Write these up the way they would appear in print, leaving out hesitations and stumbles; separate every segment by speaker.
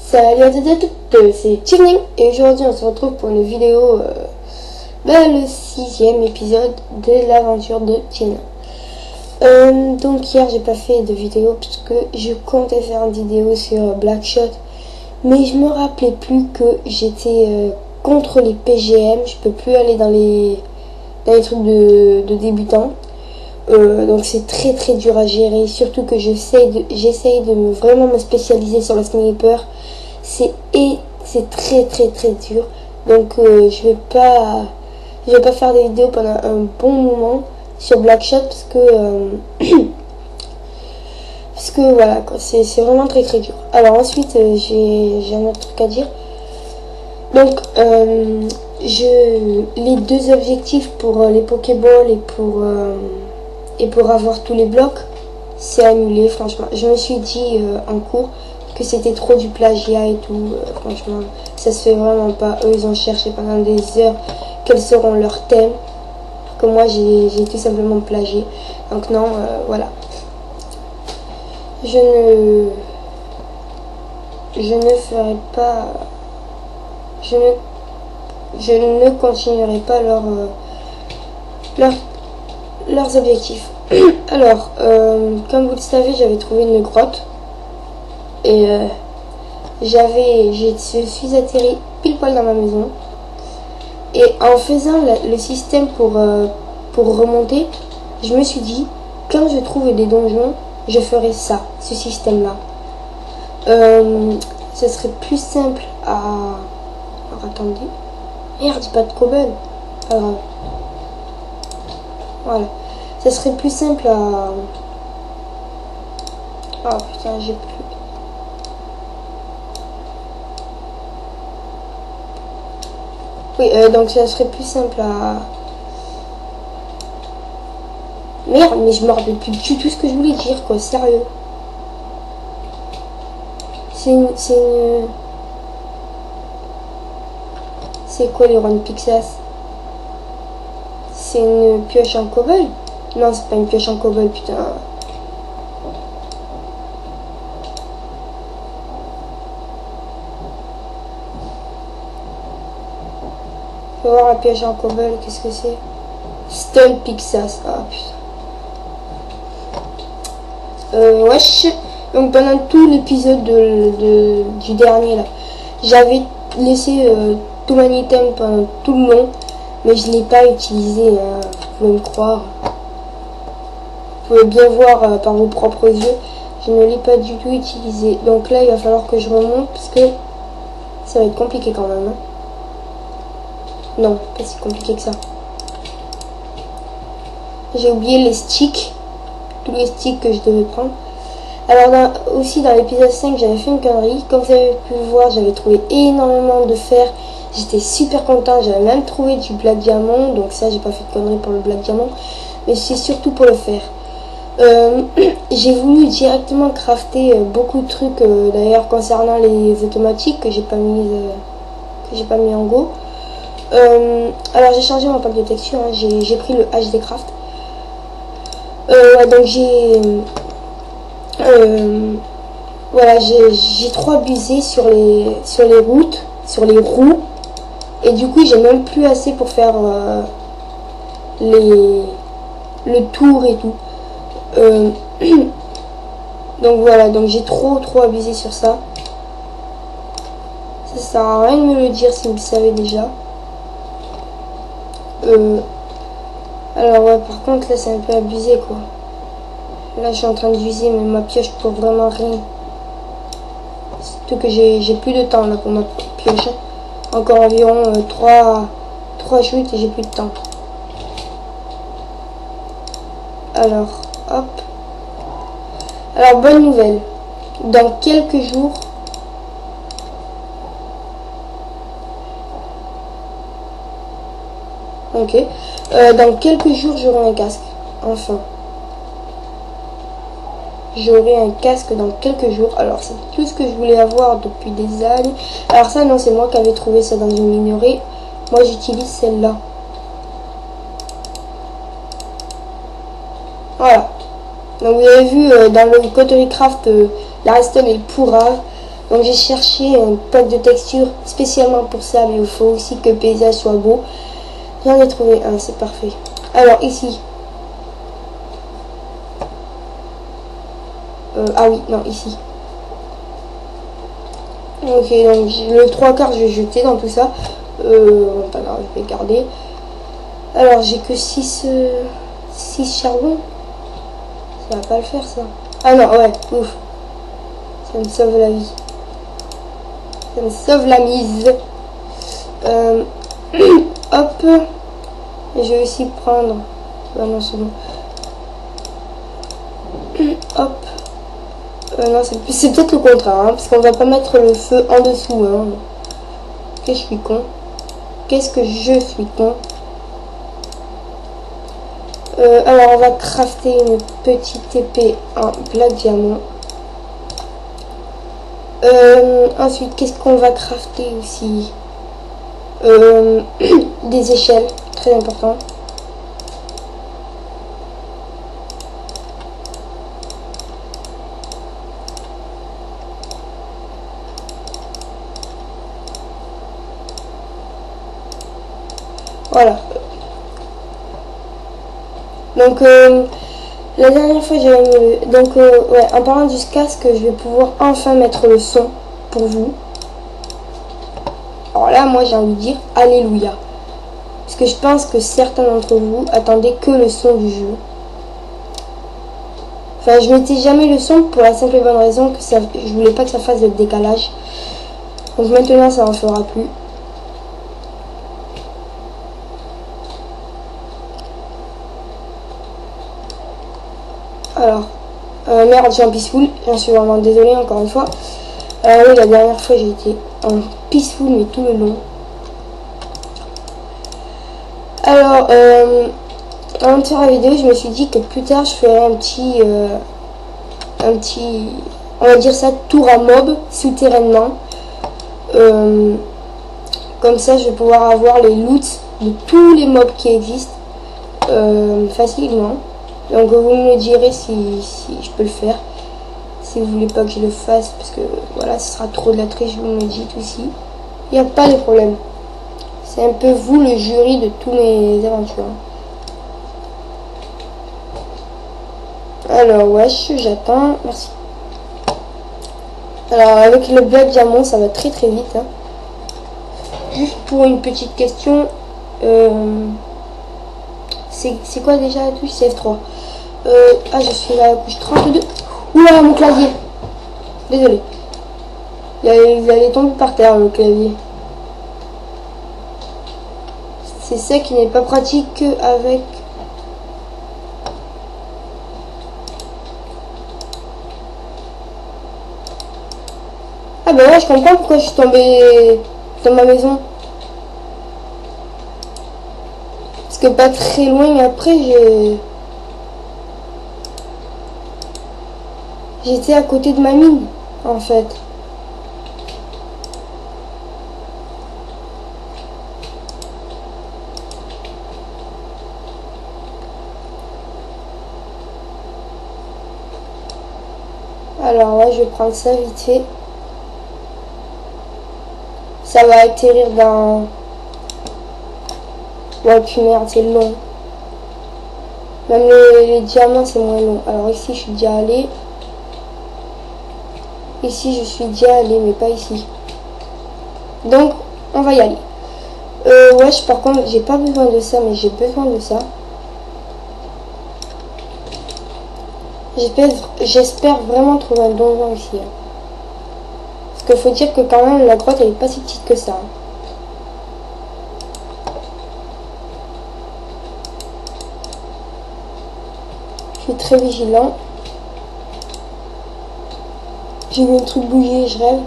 Speaker 1: Salut à toutes et à toutes, c'est Tuning et aujourd'hui on se retrouve pour une vidéo, le 6e épisode de l'aventure de Tina. Donc hier j'ai pas fait de vidéo parce que je comptais faire une vidéo sur Blackshot, mais je me rappelais plus que j'étais contre les PGM, je peux plus aller dans les trucs de débutants. Donc c'est très dur à gérer, surtout que j'essaye de vraiment me spécialiser sur le sniper. C'est très dur, donc je vais pas faire des vidéos pendant un bon moment sur Blackshot parce que voilà quoi, c'est vraiment très dur. Alors ensuite j'ai un autre truc à dire. Donc les deux objectifs pour les Pokéballs et pour avoir tous les blocs, c'est annulé. Franchement, je me suis dit en cours que c'était trop du plagiat et tout. Franchement, ça se fait vraiment pas. Eux, ils ont cherché pendant des heures quels seront leurs thèmes, que moi j'ai tout simplement plagié. Donc non, voilà. Je ne ferai pas, je ne continuerai pas leurs objectifs. Alors, comme vous le savez, j'avais trouvé une grotte et je suis atterri pile poil dans ma maison. Et en faisant le système pour remonter, je me suis dit, quand je trouve des donjons, je ferai ce système-là. Ce serait plus simple à... Alors, attendez. Merde, pas de cobble. Pas grave. Voilà. Ça serait plus simple à... Oh putain, j'ai plus... Oui, donc ça serait plus simple à... Merde, mais je me rappelle plus du tout ce que je voulais dire, quoi, sérieux. C'est quoi les Run Pixas? C'est une pioche en cobble? Non, c'est pas une pioche en cobble, putain. Faut voir la pioche en cobble, qu'est-ce que c'est? Stun Pixas, ah putain. Wesh. Donc pendant tout l'épisode du dernier là, j'avais laissé tout mon item pendant tout le long, mais je l'ai pas utilisé, hein, vous pouvez me croire. Vous pouvez bien voir par vos propres yeux, je ne l'ai pas du tout utilisé. Donc là il va falloir que je remonte parce que ça va être compliqué quand même. Hein. Non, pas si compliqué que ça. J'ai oublié les sticks, tous les sticks que je devais prendre. Alors aussi dans l'épisode 5 j'avais fait une connerie, comme vous avez pu voir j'avais trouvé énormément de fer, j'étais super content, j'avais même trouvé du black diamant, donc ça j'ai pas fait de connerie pour le black diamant, mais c'est surtout pour le fer. J'ai voulu directement crafter beaucoup de trucs d'ailleurs concernant les automatiques que j'ai pas mis en go. Alors j'ai changé mon pack de texture, hein, j'ai pris le HD Craft. Donc voilà, j'ai trop abusé sur les routes, sur les roues, et du coup j'ai même plus assez pour faire le tour et tout. Donc voilà, donc j'ai trop abusé sur ça. Ça sert à rien de me le dire si vous le savez déjà. Alors ouais, par contre là c'est un peu abusé quoi. Là je suis en train d'user ma pioche pour vraiment rien. Surtout que j'ai plus de temps là pour ma pioche. Encore environ 3 chutes et j'ai plus de temps. Alors, hop. Alors bonne nouvelle. Dans quelques jours... Ok. Dans quelques jours j'aurai un casque. Enfin. j'aurai un casque dans quelques jours. Alors c'est tout ce que je voulais avoir depuis des années. Alors ça non, c'est moi qui avais trouvé ça dans une minerai. Moi j'utilise celle-là. Voilà. Donc vous avez vu dans le Coterie Craft, la redstone est pourrave. Donc j'ai cherché un pack de texture spécialement pour ça, mais il faut aussi que le paysage soit beau. J'en ai trouvé un, c'est parfait. Alors ici. Ah oui, non, ici. Ok, donc le 3/4 je vais jeter dans tout ça. Pas grave, je vais garder. Alors j'ai que 6 charbons. Ça va pas le faire ça. Ah non, ouais, ouf. Ça me sauve la vie. Ça me sauve la mise. Hop. Et je vais aussi prendre. Ah non, c'est bon. Hop. Non, c'est peut-être le contraire, hein, parce qu'on va pas mettre le feu en dessous. Hein. Que je suis con. Qu'est-ce que je suis con. Alors, on va crafter une petite épée en plat de diamant. Ensuite, qu'est-ce qu'on va crafter aussi? Des échelles, très important. Voilà. Donc, la dernière fois, j'avais mis le... Donc, ouais, en parlant du casque, je vais pouvoir enfin mettre le son pour vous. Alors là, moi, j'ai envie de dire Alléluia. Parce que je pense que certains d'entre vous attendaient que le son du jeu. Enfin, je mettais jamais le son pour la simple et bonne raison que ça, je voulais pas que ça fasse de décalage. Donc maintenant, ça en fera plus. Alors, merde, j'ai un peaceful. J'en suis vraiment désolée encore une fois. Alors oui, la dernière fois, j'ai été en peaceful, mais tout le long. Alors, en faire la vidéo, je me suis dit que plus tard, je ferais un petit, on va dire ça, tour à mob souterrainement. Comme ça, je vais pouvoir avoir les loots de tous les mobs qui existent facilement. Donc vous me direz si je peux le faire. Si vous voulez pas que je le fasse, parce que voilà, ce sera trop de la triche, vous me le dites aussi. Il n'y a pas de problème. C'est un peu vous le jury de tous mes aventures. Alors, wesh, j'attends. Merci. Alors, avec le bloc diamant, ça va très très vite. Hein. Juste pour une petite question. C'est quoi déjà la touche? C'est F3. Ah, je suis à la couche 32. Oula, mon clavier. Désolé. Il allait tomber par terre, le clavier. C'est ça qui n'est pas pratique avec... Ah bah ouais, je comprends pourquoi je suis tombée dans ma maison. Parce que pas très loin après, j'étais à côté de ma mine, en fait. Alors là, je vais prendre ça vite fait. Ça va atterrir dans... Ouais, puis merde, c'est long. Même les diamants, c'est moins long. Alors ici, je suis déjà allé. Ici, je suis déjà allé, mais pas ici. Donc, on va y aller. Wesh, par contre, j'ai pas besoin de ça, mais j'ai besoin de ça. J'espère vraiment trouver un donjon ici. Hein. Parce qu'il faut dire que quand même, la grotte, elle est pas si petite que ça. Hein. Je suis très vigilant. J'ai vu un truc bouger, je rêve.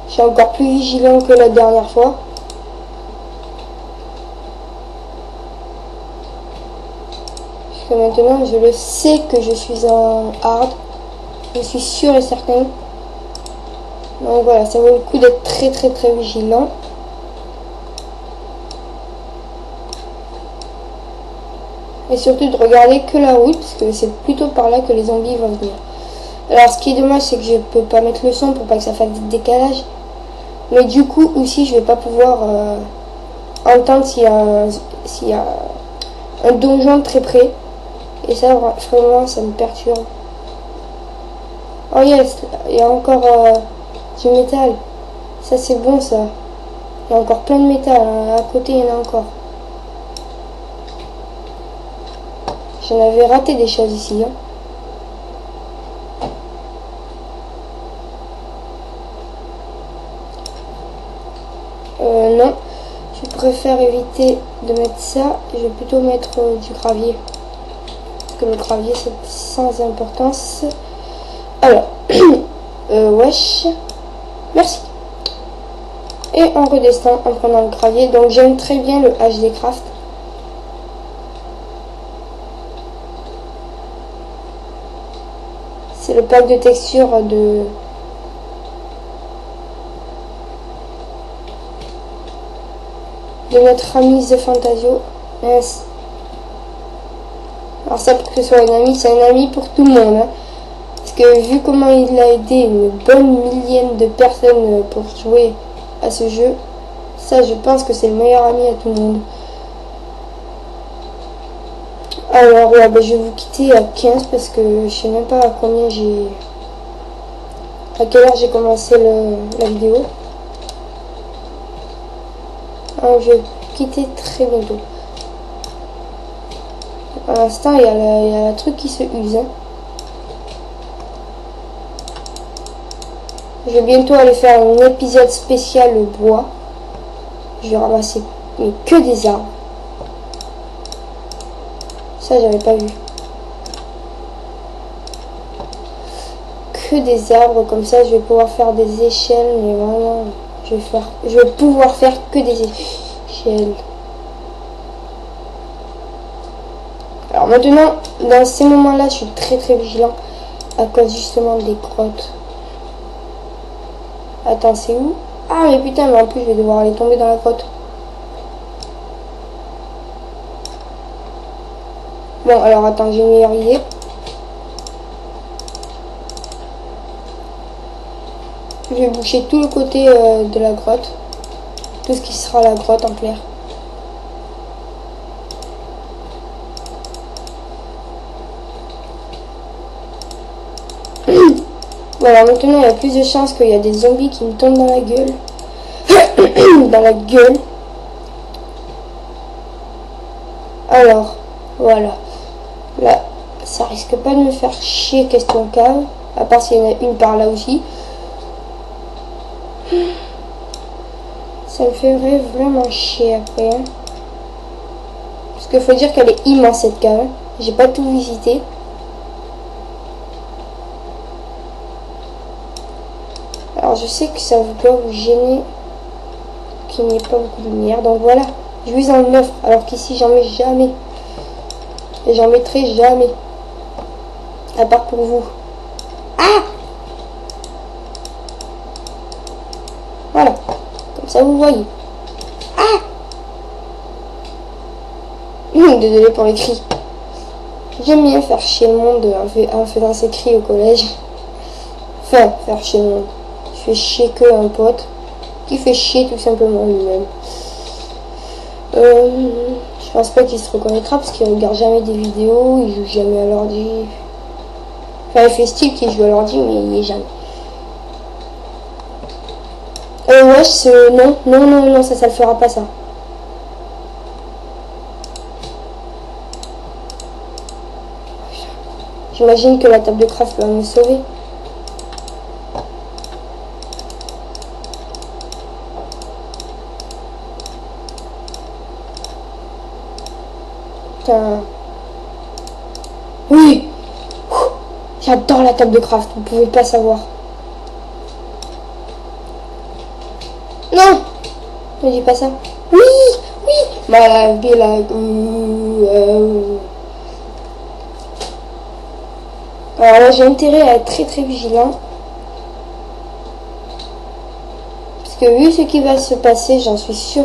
Speaker 1: Je suis encore plus vigilant que la dernière fois. Parce que maintenant, je le sais que je suis en hard. Je suis sûr et certain. Donc voilà, ça vaut le coup d'être très vigilant. Et surtout de regarder que la route, parce que c'est plutôt par là que les zombies vont venir. Alors ce qui est dommage, c'est que je peux pas mettre le son pour pas que ça fasse du décalage. Mais du coup aussi, je vais pas pouvoir entendre s'il y a un donjon très près. Et ça, vraiment, ça me perturbe. Oh yes, il y a encore du métal. Ça, c'est bon, ça. Il y a encore plein de métal. Hein. À côté, il y en a encore. J'en avais raté des choses ici. Hein. Non. Je préfère éviter de mettre ça. Je vais plutôt mettre du gravier. Parce que le gravier, c'est sans importance. Alors. Wesh. Merci. Et on redescend en prenant le gravier. Donc j'aime très bien le HD Craft. C'est le pack de texture de notre ami The Fantasio. Yes. Alors ça, pour que ce soit un ami, c'est un ami pour tout le monde. Hein. Parce que vu comment il a aidé une bonne millième de personnes pour jouer à ce jeu, ça je pense que c'est le meilleur ami à tout le monde. Alors ouais, bah, je vais vous quitter à 15 parce que je sais même pas à combien j'ai... à quelle heure j'ai commencé la vidéo. Alors je vais quitter très bientôt. Pour l'instant il y a le truc qui se use. Hein. Je vais bientôt aller faire un épisode spécial bois. Je vais ramasser mais que des arbres. Ça j'avais pas vu. Que des arbres, comme ça je vais pouvoir faire des échelles, mais vraiment je vais pouvoir faire que des échelles. Alors maintenant, dans ces moments-là, je suis très vigilant à cause justement des grottes. Attends, c'est où? Ah mais putain, mais en plus je vais devoir aller tomber dans la grotte. Bon, alors attends, j'ai une meilleure idée. Je vais boucher tout le côté de la grotte. Tout ce qui sera la grotte en clair. Voilà, maintenant il y a plus de chances qu'il y a des zombies qui me tombent dans la gueule. Dans la gueule. Alors, voilà. Là, ça risque pas de me faire chier question cave. À part s'il y en a une par là aussi. Ça me ferait vraiment chier après. Hein. Parce qu'il faut dire qu'elle est immense cette cave. Hein. J'ai pas tout visité. Alors je sais que ça doit vous gêner qu'il n'y ait pas beaucoup de lumière. Donc voilà, je vous en offre. Alors qu'ici j'en mets jamais. Et j'en mettrai jamais. À part pour vous. Ah! Voilà. Comme ça vous voyez. Ah! Désolé pour les cris. J'aime bien faire chier le monde en faisant ces cris au collège. Enfin, faire chier le monde. Je fais chier que un pote qui fait chier tout simplement lui-même. Je pense pas qu'il se reconnaîtra parce qu'il regarde jamais des vidéos, il joue jamais à l'ordi. Enfin, il fait style qu'il joue à l'ordi, mais il y est jamais. Ouais, non, ça le fera pas ça. J'imagine que la table de craft va me sauver. Putain. Oui. J'adore la table de craft, vous pouvez pas savoir. Non. Ne dis pas ça. Oui. Alors là, j'ai intérêt à être très vigilant. Parce que vu ce qui va se passer, j'en suis sûr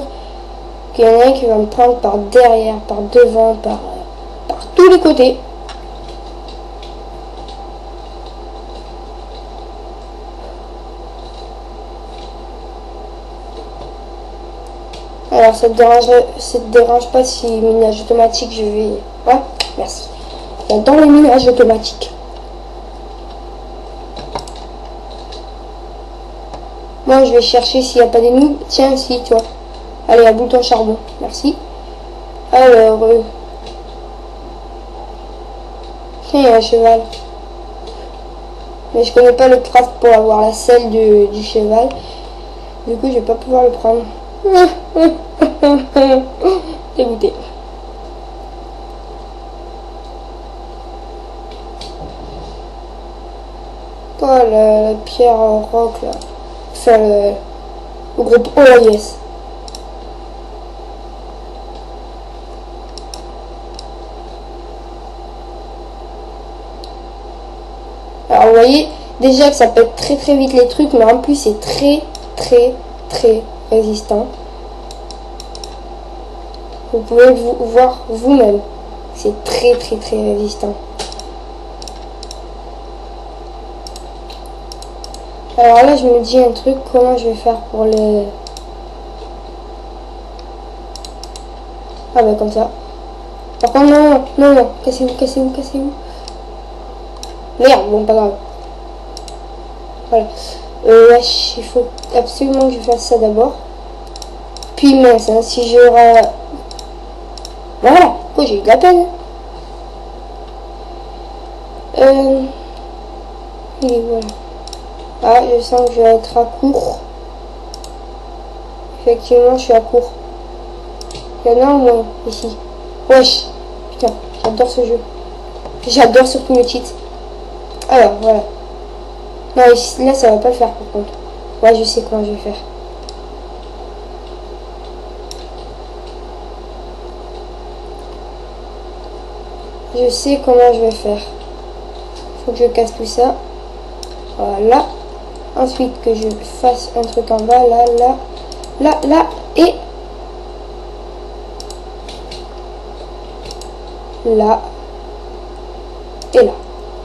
Speaker 1: qu'il y en a un qui va me prendre par derrière, par devant, par tous les côtés. Alors ça te dérange pas si minage automatique je vais... Ouais, merci. J'adore les minages automatiques. Moi je vais chercher s'il n'y a pas des noobs. Tiens, si, tu vois. Allez, à bout ton charbon. Merci. Alors... Tiens, il y a un cheval. Mais je connais pas le craft pour avoir la selle du cheval. Du coup, je vais pas pouvoir le prendre. Dégoûté. Oh, la pierre roc là. Enfin, le groupe. Oh yes. Alors vous voyez déjà que ça pète très vite les trucs, mais en plus c'est très résistant. Vous pouvez voir vous-même. C'est très résistant. Alors là je me dis un truc, comment je vais faire pour les... Ah bah comme ça. Par contre non, cassez-vous. Merde, bon pas grave. Voilà. Wesh, il faut absolument que je fasse ça d'abord. Puis mince, hein, si je... Voilà, oh, j'ai eu de la peine. Il est voilà. Ah, je sens que je vais être à court. Effectivement, je suis à court. Il y en a au moins, ici. Wesh. Putain, j'adore ce jeu. J'adore surtout le cheat. Alors, voilà. Non, ici, là, ça va pas le faire, par contre. Ouais, je sais comment je vais faire. Je sais comment je vais faire. Faut que je casse tout ça. Voilà. Ensuite, que je fasse un truc en bas. Là. Et... là. Et là.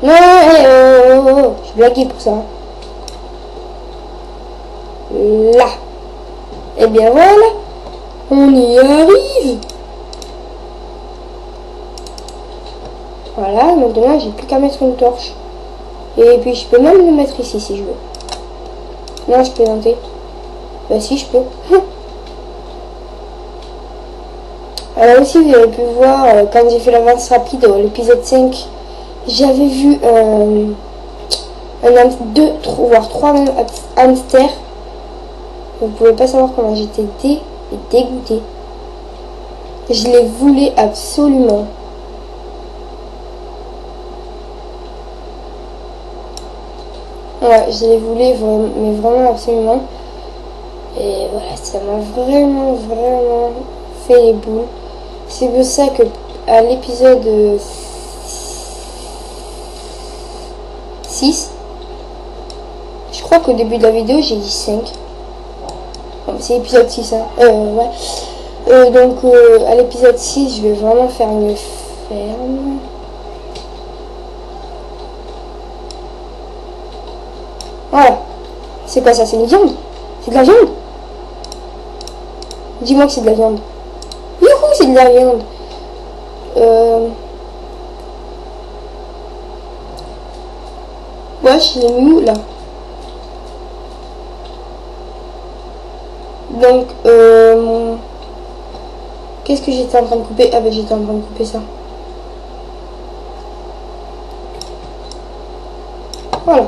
Speaker 1: Non, je suis blagué pour ça. Là. Et bien voilà. On y arrive. Voilà, maintenant j'ai plus qu'à mettre une torche. Et puis je peux même le mettre ici si je veux. Non, je peux plaisantais. Bah si, je peux. Alors aussi, vous avez pu voir, quand j'ai fait l'avance rapide, l'épisode 5, j'avais vu deux, voire trois même hamsters. Vous pouvez pas savoir comment j'étais dégoûtée. Je les voulais absolument. Ouais, je les voulais mais vraiment absolument. Et voilà, ça m'a vraiment fait les boules. C'est pour ça que à l'épisode 6, je crois qu'au début de la vidéo j'ai dit 5. C'est l'épisode 6, hein. Ouais. Donc à l'épisode 6, je vais vraiment faire une ferme. Voilà. C'est quoi ça? C'est une viande? C'est de la viande? Dis-moi que c'est de la viande. Youhou, c'est de la viande. Ouais, je l'ai mis où là? Donc, qu'est-ce que j'étais en train de couper? Ah ben j'étais en train de couper ça. Voilà.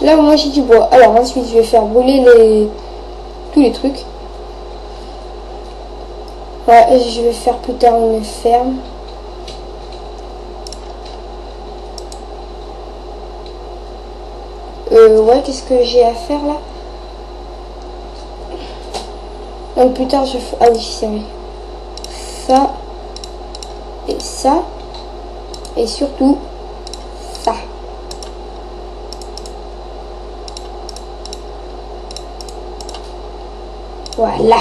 Speaker 1: Là moi j'ai du bois. Alors ensuite je vais faire brûler tous les trucs. Voilà, et je vais faire plus tard une ferme. Ouais, qu'est-ce que j'ai à faire là? Donc plus tard je fais... Ah oui, c'est vrai. Ça. Et ça. Et surtout ça. Voilà.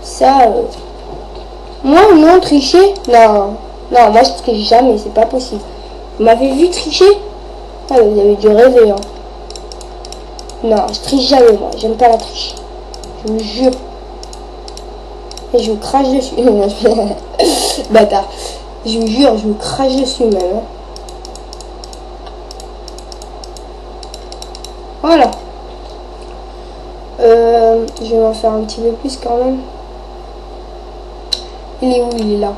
Speaker 1: Ça, moi, non, tricher? Non. Non, moi, je triche jamais, c'est pas possible. Vous m'avez vu tricher? Ah, vous avez dû rêver, hein. Non, je triche jamais, moi. J'aime pas la triche. Je vous jure. Et je vous crache dessus. Bâtard. Je vous jure, je vous crache dessus, même. Hein. Voilà. Je vais en faire un petit peu plus quand même. Il est où? Il est là.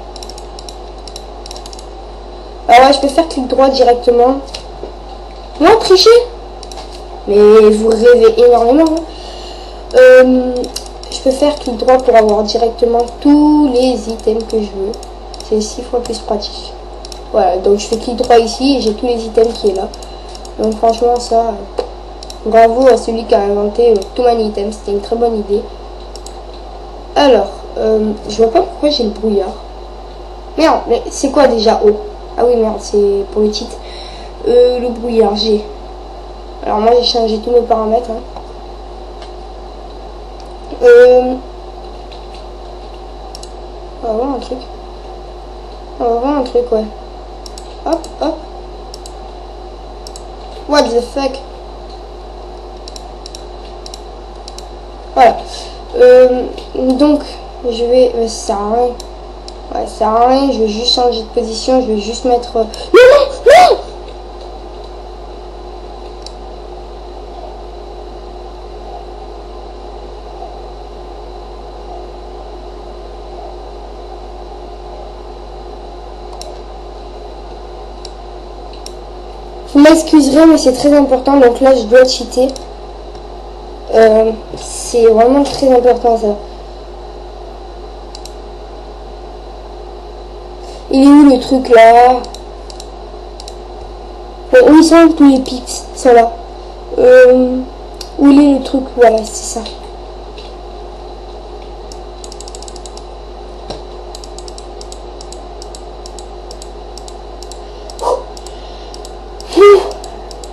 Speaker 1: Alors ouais, je peux faire clic droit directement. Non, tricher. Mais vous rêvez énormément. Hein. Je peux faire clic droit pour avoir directement tous les items que je veux. C'est 6 fois plus pratique. Voilà, donc je fais clic droit ici et j'ai tous les items qui est là. Donc franchement ça, bravo à celui qui a inventé Too Many Items, c'était une très bonne idée. Alors, je vois pas pourquoi j'ai le brouillard. Merde, mais c'est quoi déjà O? Ah oui merde, c'est pour le titre. Le brouillard G. Alors moi j'ai changé tous mes paramètres. Hein. On va voir un truc. On va voir un truc, ouais. Hop, hop. What the fuck? Voilà. Donc, je vais... ça sert à rien. Ouais, ça sert à rien. Je vais juste changer de position. Je vais juste mettre... Non, non, non! Vous m'excuserez, mais c'est très important. Donc là, je dois cheater. C'est vraiment très important, ça. Il est où le truc, là? Où ils sont tous les pics? Ils sont là. Où il est le truc? Voilà, c'est ça.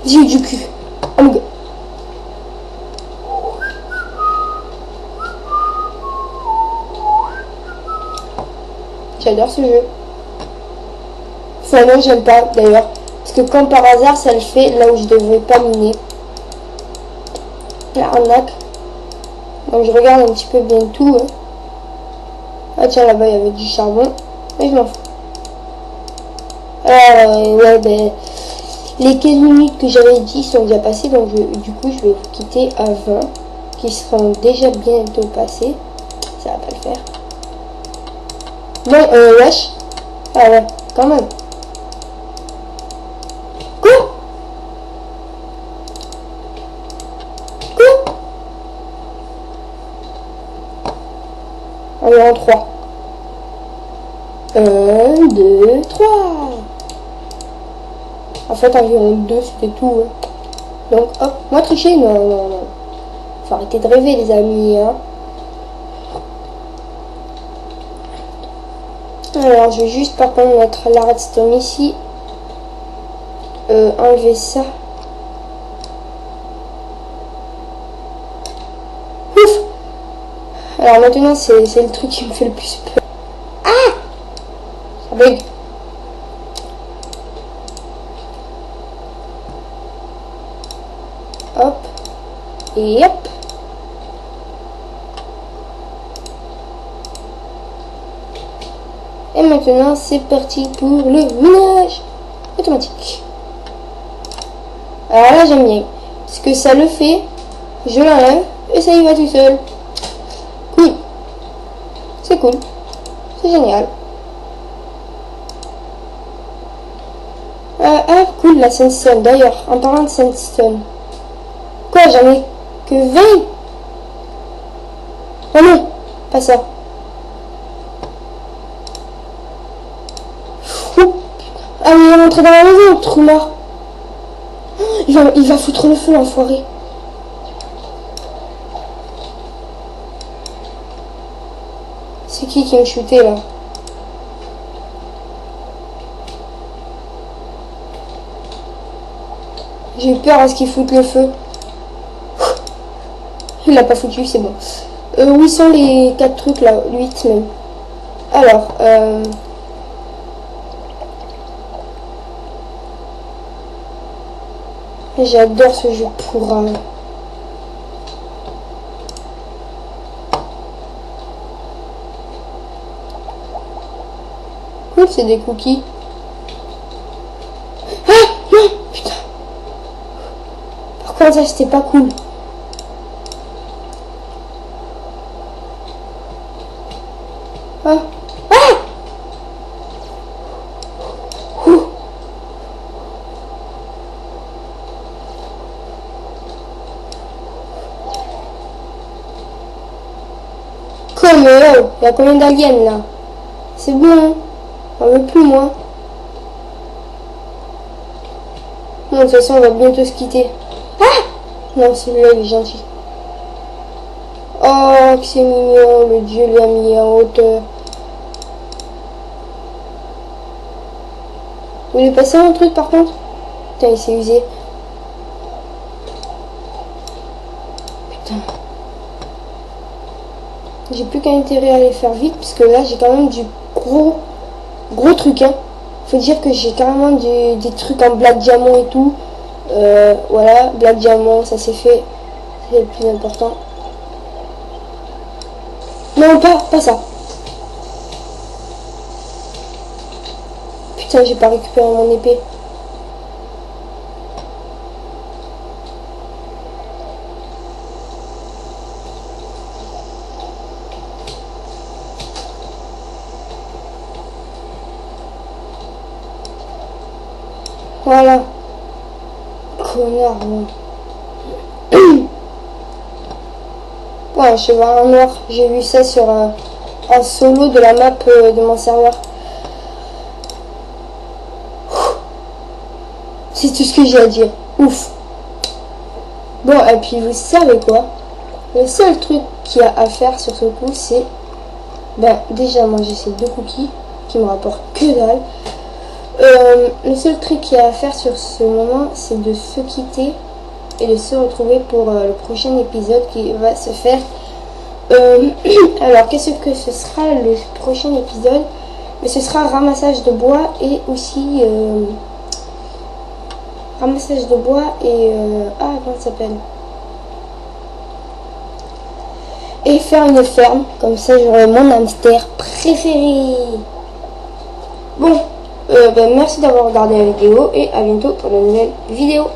Speaker 1: J'ai eu du cul. Oh my god. J'adore ce jeu. Enfin non, j'aime pas d'ailleurs. Parce que comme par hasard, ça le fait là où je devrais pas miner. La arnaque. Donc je regarde un petit peu bien tout. Hein. Ah tiens, là-bas il y avait du charbon. Et je m'en fous. Ouais, ben... Les 15 minutes que j'avais dit sont déjà passées, donc du coup je vais vous quitter à 20, qui seront déjà bientôt passés. Ça va pas le faire. Non, wesh. Ah ouais, quand même. Quoi? Quoi? On est en 3. 1, 2, 3. En fait, environ 2, c'était tout. Hein. Donc, hop. Moi, tricher, non, non, non. Faut arrêter de rêver, les amis. Hein. Alors, je vais juste, par contre, mettre la redstone ici. Enlever ça. Ouf! Alors, maintenant, c'est le truc qui me fait le plus peur. Ah! Ça bug. Hop. Et hop. Et maintenant, c'est parti pour le minage automatique. Alors là, j'aime bien. Parce que ça le fait. Je l'enlève et ça y va tout seul. Cool. C'est cool. C'est génial. Ah, cool, la sandstone. D'ailleurs, en parlant de sandstone. Quoi, j'en ai que 20? Oh non, pas ça. Ah oui, il est rentré dans la maison, le trou là. Il va foutre le feu, l'enfoiré. C'est qui me shootait là? J'ai eu peur à ce qu'il foute le feu. Il l'a pas foutu, c'est bon. Où sont les 4 trucs là? 8 même. Alors, j'adore ce jeu pourra. Cool, c'est des cookies. Ah non, putain. Par contre, ça c'était pas cool. Ah. Ah. Ouh. Comme il y a combien d'aliens là? C'est bon, hein? On veut plus moi. Non, de toute façon, on va bientôt se quitter. Ah! Non, celui-là, il est gentil. Oh, que c'est mignon. Le dieu lui a mis en hauteur. Vous voulez passer un truc par contre? Putain, il s'est usé. Putain. J'ai plus qu'un intérêt à les faire vite, parce que là, j'ai quand même du gros truc, hein. Faut dire que j'ai carrément des trucs en black diamant et tout. Voilà, black diamant, ça c'est fait. C'est le plus important. Non, pas ça. Putain, j'ai pas récupéré mon épée. Voilà. Connard, moi. Ouais, cheval en noir. J'ai vu ça sur un solo de la map de mon serveur. C'est tout ce que j'ai à dire. Ouf. Bon, et puis vous savez quoi? Le seul truc qu'il y a à faire sur ce coup, c'est... Ben, déjà manger ces 2 cookies qui me rapportent que dalle. Le seul truc qu'il y a à faire sur ce moment, c'est de se quitter et de se retrouver pour le prochain épisode qui va se faire. Alors, qu'est-ce que ce sera le prochain épisode? Mais ce sera ramassage de bois et aussi ramassage de bois et ah, comment ça s'appelle? Et faire une ferme, comme ça j'aurai mon hamster préféré. Bon, ben, merci d'avoir regardé la vidéo et à bientôt pour de nouvelles vidéos.